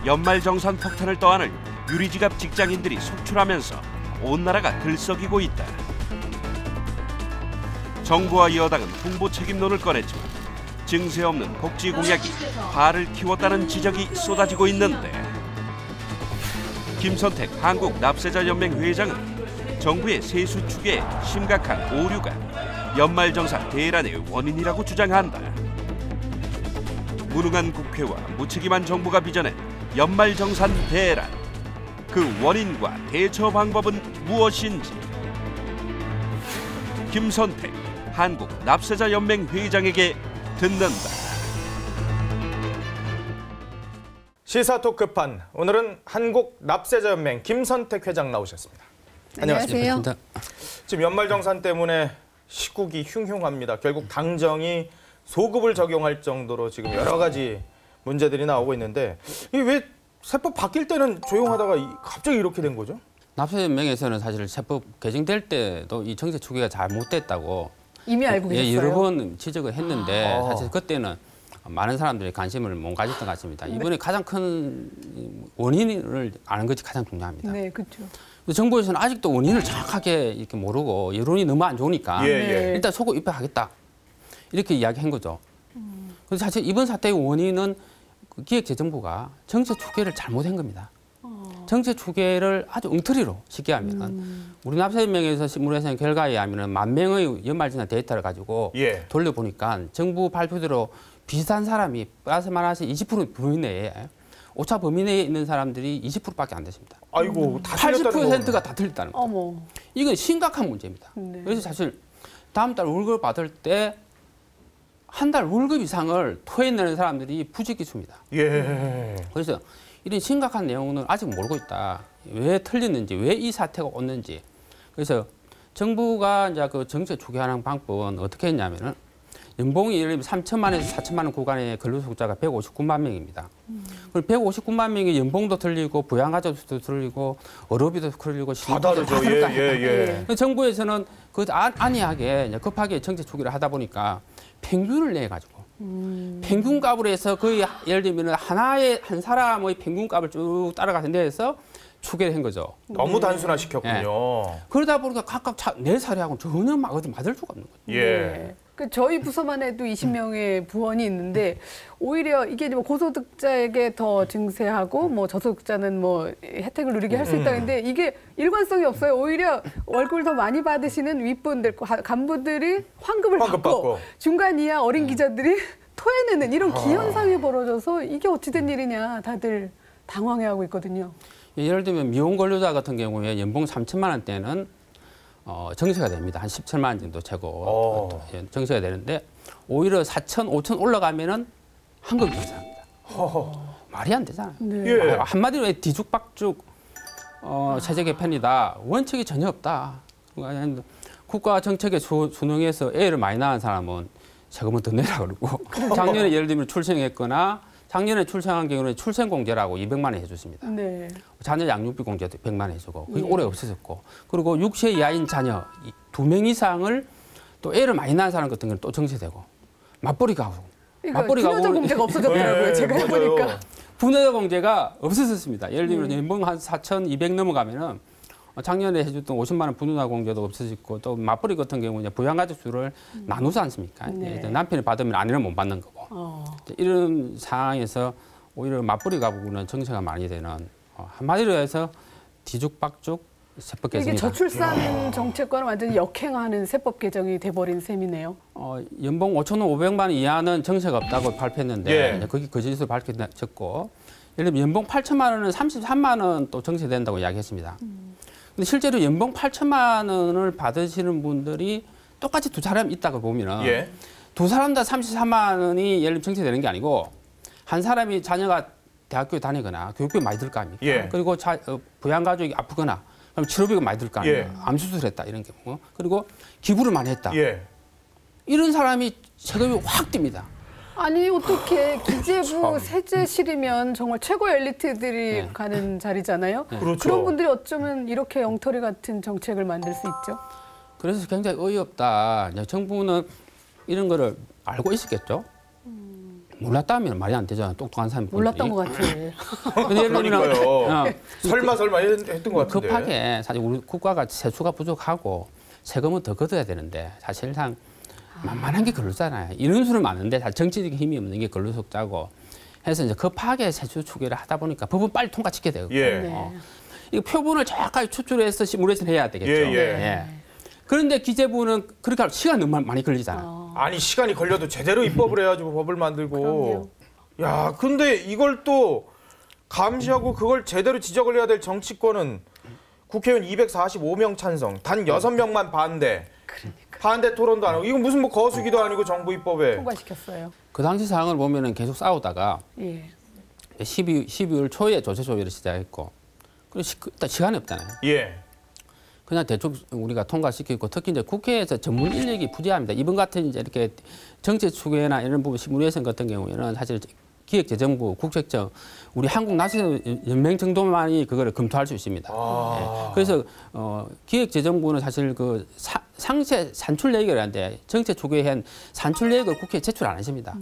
연말정산 폭탄을 떠안을 유리지갑 직장인들이 속출하면서 온 나라가 들썩이고 있다. 정부와 여당은 홍보 책임론을 꺼냈지만 증세 없는 복지 공약이 화를 키웠다는 지적이 쏟아지고 있는데, 김선택 한국납세자연맹 회장은 정부의 세수 추계에 심각한 오류가 연말정산 대란의 원인이라고 주장한다. 무능한 국회와 무책임한 정부가 빚어낸 연말정산 대란, 그 원인과 대처 방법은 무엇인지 김선택 한국납세자연맹 회장에게 듣는다. 시사 토크판, 오늘은 한국납세자연맹 김선택 회장 나오셨습니다. 안녕하세요. 지금 연말정산 때문에 시국이 흉흉합니다. 결국 당정이 소급을 적용할 정도로 지금 여러 가지 문제들이 나오고 있는데, 이게 왜 세법 바뀔 때는 조용하다가 갑자기 이렇게 된 거죠? 납세연맹에서는 사실 세법 개정될 때도 이 정세 추계가 잘못됐다고 이미 알고 계셨어요? 여러 번 지적을 했는데 사실 그때는 많은 사람들이 관심을 못 가졌던 것 같습니다. 이번에 가장 큰 원인을 아는 것이 가장 중요합니다. 네, 그렇죠. 정부에서는 아직도 원인을 정확하게 이렇게 모르고 여론이 너무 안 좋으니까 일단 소급 입법하겠다 이렇게 이야기한 거죠. 그래서 사실 이번 사태의 원인은 기획재정부가 정책 추계를 잘못한 겁니다. 정책 추계를 아주 엉터리로 쉽게 하면 우리 납세연맹에서 신문에서 결과에 하면 10,000명의 연말정산 데이터를 가지고 돌려보니까 정부 발표대로 비슷한 사람이 플러스 마이너스 20% 범위 내에 오차 범위 내에 있는 사람들이 20%밖에 안 되십니다. 아이고, 다 80%가 다 틀렸다는 거죠. 어머. 이건 심각한 문제입니다. 네. 그래서 사실 다음 달 월급을 받을 때 한 달 월급 이상을 토해내는 사람들이 부지기수입니다. 그래서 이런 심각한 내용은 아직 모르고 있다. 왜 틀렸는지, 왜 이 사태가 왔는지. 그래서 정부가 이제 그 정책 추계하는 방법은 어떻게 했냐면은 연봉이 예를 들면 3천만 원에서 4천만 원 구간의 근로소득자가 159만 명입니다. 그럼 159만 명이 연봉도 틀리고 부양가족도 틀리고 어로비도 틀리고 다 다르죠. 정부에서는 그 안이하게 급하게 정책 추계를 하다 보니까 평균을 내 가지고 평균값으로 해서 거의 예를 들면 한 사람의 평균값을 쭉 따라가서 내서 추계를 한 거죠. 너무 단순화시켰군요. 그러다 보니까 각각 내 사례하고는 전혀 맞을 수가 없는 거죠. 네. 저희 부서만 해도 20명의 부원이 있는데 오히려 이게 뭐 고소득자에게 더 증세하고 뭐 저소득자는 뭐 혜택을 누리게 할 수 있다는데 이게 일관성이 없어요. 오히려 월급을 더 많이 받으시는 윗분들, 간부들이 환급을 받고 중간 이하 어린 기자들이 토해내는 이런 기현상이 벌어져서 이게 어찌된 일이냐 다들 당황해하고 있거든요. 예를 들면 미혼 근로자 같은 경우에 연봉 3천만 원대는 정세가 됩니다. 한 17만 원 정도 최고 정세가 되는데 오히려 4천, 5천 올라가면은 환급이 정세합니다. 말이 안 되잖아요. 네. 한마디로 뒤죽박죽 세제 개편이다. 원칙이 전혀 없다. 국가 정책에 순응해서 애를 많이 낳은 사람은 세금은 더 내라 그러고 작년에 예를 들면 출생했거나 작년에 출생한 경우는 출생공제라고 200만 원 해줬습니다. 네. 자녀 양육비 공제도 100만 원 해주고 그게 올해 없어졌고 그리고 6세 이하인 자녀 2명 이상을 또 애를 많이 낳은 사람 같은 경우는 또 정세되고 맞벌이 가구. 부녀자 공제가 없어졌더라고요. 제가 해보니까. 부녀자 공제가 없어졌습니다. 예를 들면 연봉 한 4,200 넘어가면은 작년에 해줬던 50만 원 부녀자 공제도 없어졌고 또 맞벌이 같은 경우는 부양가족 수를 나누지 않습니까? 남편이 받으면 아내는 못 받는 거고. 이런 상황에서 오히려 맞벌이 가구는 정세가 많이 되는 한마디로 해서 뒤죽박죽 세법 개정이다. 이게 저출산 정책과는 완전히 역행하는 세법 개정이 돼버린 셈이네요. 연봉 5,500만 원 이하는 정세가 없다고 발표했는데 거기 거짓으로 밝혀졌고 예를 들면 연봉 8천만 원은 33만 원 또 정세된다고 이야기했습니다. 근데 실제로 연봉 8천만 원을 받으시는 분들이 똑같이 두 사람 있다고 보면은 두 사람 다 33만 원이 예를 들면 정세되는 게 아니고 한 사람이 자녀가 대학교에 다니거나 교육비 많이 들 거 아닙니까? 그리고 부양가족이 아프거나 그럼 치료비가 많이 들 거 아니에요? 암수술했다 이런 경우. 그리고 기부를 많이 했다. 이런 사람이 세금이 확 뜁니다. 아니 어떻게 기재부 세제실이면 정말 최고 엘리트들이 가는 자리잖아요. 그런 분들이 어쩌면 이렇게 엉터리 같은 정책을 만들 수 있죠? 그래서 굉장히 어이없다. 정부는 이런 거를 알고 있었겠죠. 몰랐다면 말이 안 되잖아. 똑똑한 사람이. 몰랐던 것 같아. 근데 예를 들면 그러니까요. 설마 했던 것 같은데. 급하게 사실 우리 국가가 세수가 부족하고 세금은 더 걷어야 되는데 사실상 만만한 게 근로자잖아요. 이런 수는 많은데 사실 정치적인 힘이 없는 게 근로소득자고 해서 이제 급하게 세수 추계를 하다 보니까 법은 빨리 통과시켜야 되고 예. 이거 표본을 정확하게 추출해서 시뮬레이션 해야 되겠죠. 예. 그런데 기재부는 그렇게 하면 시간이 너무 많이 걸리잖아요. 아니 시간이 걸려도 제대로 입법을 해야지 법을 만들고. 그럼요. 야, 근데 이걸 또 감시하고 그걸 제대로 지적을 해야 될 정치권은 국회의원 245명 찬성, 단 6명만 반대. 그러니까. 반대 토론도 안 하고 이건 무슨 뭐 거수기도 아니고 정부 입법에. 통과시켰어요. 그 당시 상황을 보면은 계속 싸우다가 예. 12월 초에 조세 조율을 시작했고 그리고 일단 시간이 없잖아요. 예. 그냥 대충 우리가 통과시키고 특히 이제 국회에서 전문 인력이 부재합니다. 이번 같은 이제 이렇게 정책 추계나 이런 부분 시뮬레이션 같은 경우에는 사실 기획재정부, 국세청, 우리 한국 나시연맹 정도만이 그거를 검토할 수 있습니다. 예. 그래서 기획재정부는 사실 그 상세 산출 얘기를 하는데 정책 추계한 산출 얘기를 국회에 제출 안 하십니다.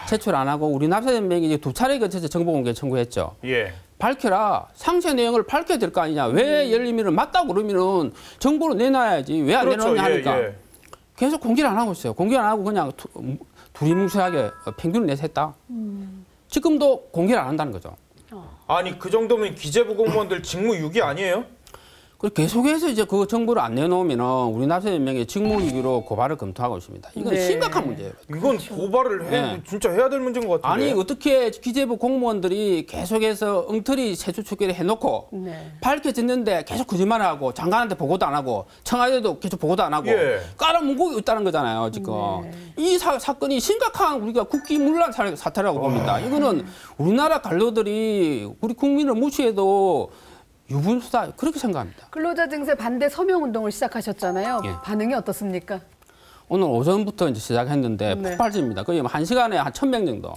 제출 안 하고 우리 나시연맹이 이제 2차례 거쳐서 정보 공개 청구했죠. 예. 밝혀라. 상세 내용을 밝혀야 될 거 아니냐. 왜 예를 들면 맞다고 그러면은 정보를 내놔야지. 왜 안 그렇죠. 내놓냐 하니까. 예. 계속 공개를 안 하고 있어요. 공개를 안 하고 그냥 두리뭉실하게 평균을 내서 했다. 지금도 공개를 안 한다는 거죠. 아니 그 정도면 기재부 공무원들 직무유기 아니에요? 그리고 계속해서 이제 그 정보를 안 내놓으면은 우리 나시연맹이 직무유기로 고발을 검토하고 있습니다. 이건 네. 심각한 문제예요. 이건 고발을 네. 진짜 해야 될 문제인 것 같은데. 아니 어떻게 기재부 공무원들이 계속해서 엉터리 세수 추계를 해놓고 네. 밝혀졌는데 계속 거짓말하고 장관한테 보고도 안 하고 청와대도 계속 보고도 안 하고 예. 깔아뭉고 있다는 거잖아요 지금. 네. 이 사건이 심각한 우리가 국기문란 사태라고 봅니다. 이거는 우리나라 관료들이 우리 국민을 무시해도 유분수다 그렇게 생각합니다. 근로자 증세 반대 서명 운동을 시작하셨잖아요. 예. 반응이 어떻습니까? 오늘 오전부터 이제 시작했는데 네. 폭발적입니다. 거의 한 시간에 한 1,000명 정도.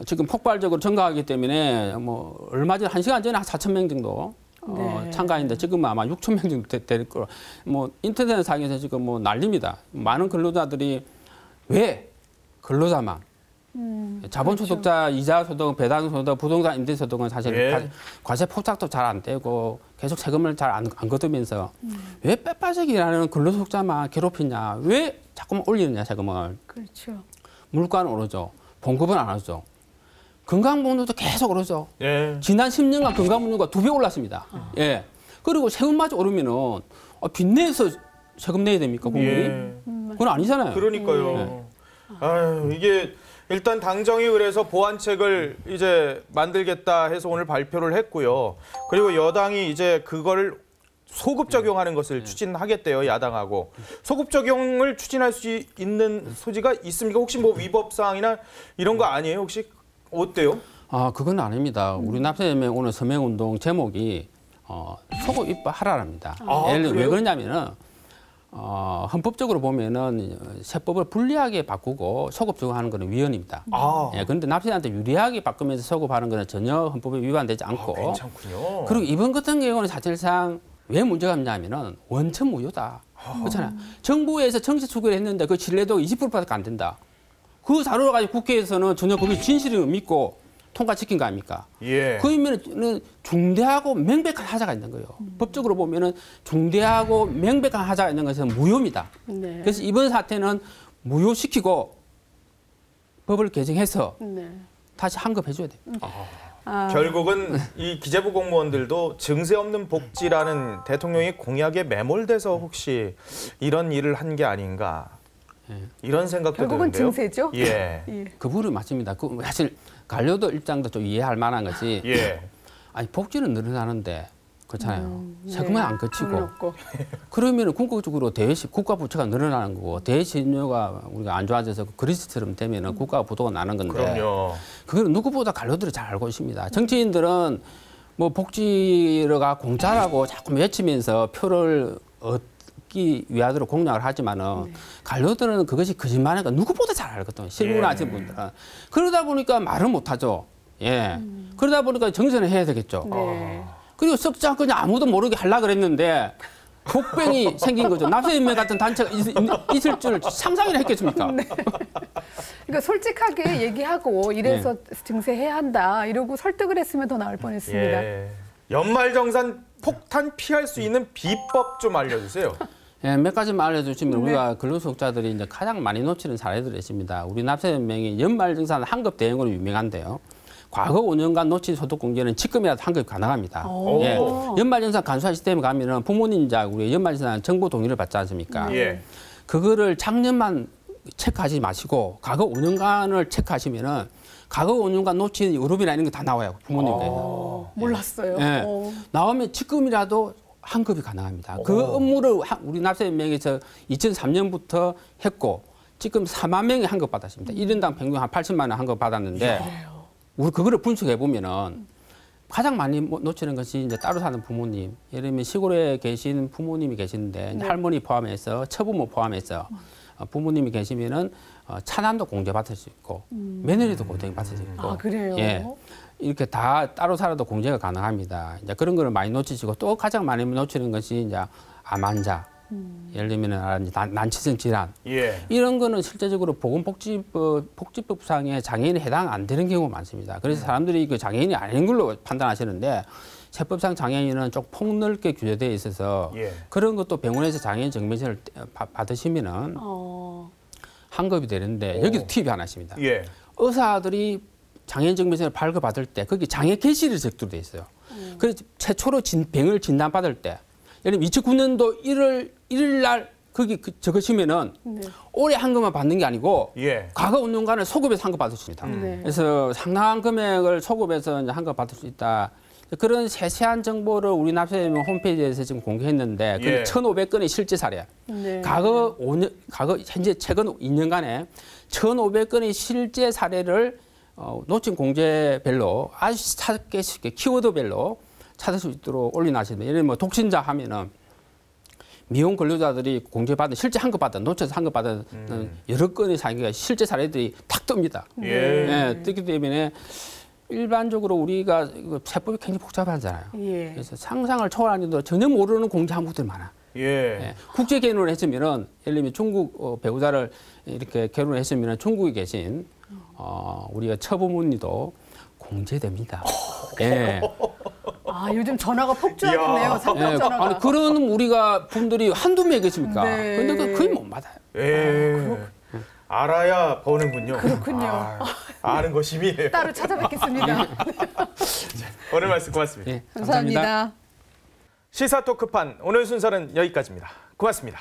지금 폭발적으로 증가하기 때문에 뭐 얼마 전 1시간 전에 한 4,000명 정도 네. 참가했는데 지금은 아마 6,000명 정도 될 거로. 뭐 인터넷상에서 지금 뭐 난립니다. 많은 근로자들이 왜 근로자만 자본소득자 이자 소득, 배당 소득, 부동산 임대 소득은 사실 예. 과세 포착도 잘 안 되고 계속 세금을 잘 안 걷으면서 왜 빼빠지게 일하는 근로소득자만 괴롭히냐? 왜 자꾸만 올리느냐 세금을? 그렇죠. 물가는 오르죠. 봉급은 안 오르죠. 건강보험료도 계속 오르죠. 예. 지난 10년간 건강보험료가 2배 올랐습니다. 예. 그리고 세금마저 오르면은 빚내서 세금 내야 됩니까 국민이? 예. 그건 아니잖아요. 그러니까요. 아유, 이게 일단 당정이 그래서 보완책을 이제 만들겠다 해서 오늘 발표를 했고요. 그리고 여당이 이제 그걸 소급 적용하는 것을 추진하겠대요, 야당하고. 소급 적용을 추진할 수 있는 소지가 있습니까? 혹시 뭐 위법 사항이나 이런 거 아니에요? 혹시 어때요? 아, 그건 아닙니다. 우리 납세연맹 오늘 서명운동 제목이 소급 입법하라랍니다. 예를 들어 왜 그래요? 그러냐면은 헌법적으로 보면은 세법을 불리하게 바꾸고 소급 적용하는 것은 위헌입니다. 예, 그런데 납세자한테 유리하게 바꾸면서 소급하는 것은 전혀 헌법에 위반되지 않고. 괜찮군요. 그리고 이번 같은 경우는 사실상 왜 문제가 있냐면은 원천 무효다. 그렇잖아요. 정부에서 정책 추구를 했는데 그 신뢰도가 20%밖에 안 된다. 그 자료를 가지고 국회에서는 전혀 그게 진실을 믿고 통과시킨 거 아닙니까? 예. 그러면은 중대하고 명백한 하자가 있는 거예요. 법적으로 보면은 중대하고 명백한 하자가 있는 것은 무효입니다. 네. 그래서 이번 사태는 무효시키고 법을 개정해서 네. 다시 환급해줘야 돼요. 결국은 이 기재부 공무원들도 증세 없는 복지라는 대통령의 공약에 매몰돼서 혹시 이런 일을 한 게 아닌가 이런 생각도 결국은 드는데요. 증세죠? 예. 예. 그 부분이 맞습니다. 그 사실 관료들 입장도 좀 이해할 만한 거지. 예. 아니 복지는 늘어나는데 그렇잖아요. 세금은 네. 안 거치고 돈 없고. 그러면 궁극적으로 대외시 국가 부채가 늘어나는 거고 대외신료가 우리가 안 좋아져서 그리스처럼 되면은 국가 부도가 나는 건데 그럼요. 그걸 누구보다 관료들이 잘 알고 있습니다. 정치인들은 뭐 복지가 공짜라고 자꾸 외치면서 표를 얻기 위하도록 공약을 하지만은 관료들은 그것이 거짓말이니까 누구보다 잘 알거든요. 실무를 예. 하시는 분들은. 그러다 보니까 말을 못 하죠. 예. 그러다 보니까 정선을 해야 되겠죠. 네. 그리고 썩지 않고 그냥 아무도 모르게 하려고 그랬는데 복병이 생긴 거죠. 납세연맹 같은 단체가 있을 줄 상상이나 했겠습니까? 네. 그러니까 솔직하게 얘기하고 이래서 증세해야 한다 이러고 설득을 했으면 더 나을 뻔했습니다. 예. 연말정산 폭탄 피할 수 있는 비법 좀 알려주세요. 예, 몇 가지만 알려주시면 우리가 근로소득자들이 이제 가장 많이 놓치는 사례들이 있습니다. 우리 납세연맹이 연말정산 환급 대행으로 유명한데요. 과거 5년간 놓친 소득 공제는 지금이라도 환급이 가능합니다. 예, 연말정산 간소화 시스템에 가면은 부모님자 우리 연말정산 정보 동의를 받지 않습니까? 예. 그거를 작년만 체크하지 마시고 과거 5년간을 체크하시면은 과거 5년간 놓친 의료비나 이런 거 다 나와요. 부모님께서. 몰랐어요. 예. 나오면 지금이라도 환급이 가능합니다. 그 업무를 우리 납세연맹에서 2003년부터 했고 지금 4만 명이 환급 받았습니다. 1인당 평균 한 80만 원 환급 받았는데 우리 그거를 분석해 보면은 가장 많이 놓치는 것이 이제 따로 사는 부모님. 예를 들면 시골에 계신 부모님이 계시는데 이제 할머니 포함해서 처부모 포함해서 부모님이 계시면은 차난도 공제받을 수 있고 며느리도 공제받을 수 있고. 아, 그래요? 예. 이렇게 다 따로 살아도 공제가 가능합니다. 이제 그런 거를 많이 놓치시고 또 가장 많이 놓치는 것이 이제 암 환자, 예를 들면 난치성 질환 이런 거는 실제적으로 복지법상에 장애인에 해당 안 되는 경우가 많습니다. 그래서 사람들이 그 장애인이 아닌 걸로 판단하시는데 세법상 장애인은 좀 폭넓게 규제되어 있어서 그런 것도 병원에서 장애인 증명서를 받으시면은 환급이 되는데 여기도 팁이 하나 있습니다. 의사들이 장애인 증명서를 발급받을 때 거기 장애 게시를 적도돼 있어요. 그래서 최초로 병을 진단받을 때 예를 들면 2009년도 1월 날 거기 적으시면은 올해 환급만 받는 게 아니고 과거 5년간을 소급해서 환급 받을 수 있습니다. 그래서 상당한 금액을 소급해서 이제 환급 받을 수 있다. 그런 세세한 정보를 우리 납세연맹 홈페이지에서 지금 공개했는데 그 1,500건의 실제 사례. 과거 현재 최근 2년간에 1,500건의 실제 사례를 놓친 공제별로 아주 찾기 쉽게 키워드별로 찾을 수 있도록 올려놨습니다. 예를 들면 뭐 독신자 하면은 미혼 근로자들이 공제받은 실제 환급받은 놓쳐서 환급받은 여러 건의 사례가 실제 사례들이 탁 뜹니다. 뜨기 때문에 일반적으로 우리가 세법이 굉장히 복잡하잖아요. 그래서 상상을 초월하는데도 전혀 모르는 공제 항목들이 많아. 국제 결혼을 했으면은 예를 들면 중국 배우자를 이렇게 결혼을 했으면은 중국에 계신 우리가 처부모님도 공제됩니다. 아, 요즘 전화가 폭주하겠네요. 상품 전화가. 아니 그런 우리가 분들이 한두 명이겠습니까? 근데 거의 못 받아요. 알아야 버는군요. 그렇군요. 아는 거 힘이에요. 따로 찾아뵙겠습니다. 오늘 말씀 고맙습니다. 감사합니다. 시사 토크판 오늘 순서는 여기까지입니다. 고맙습니다.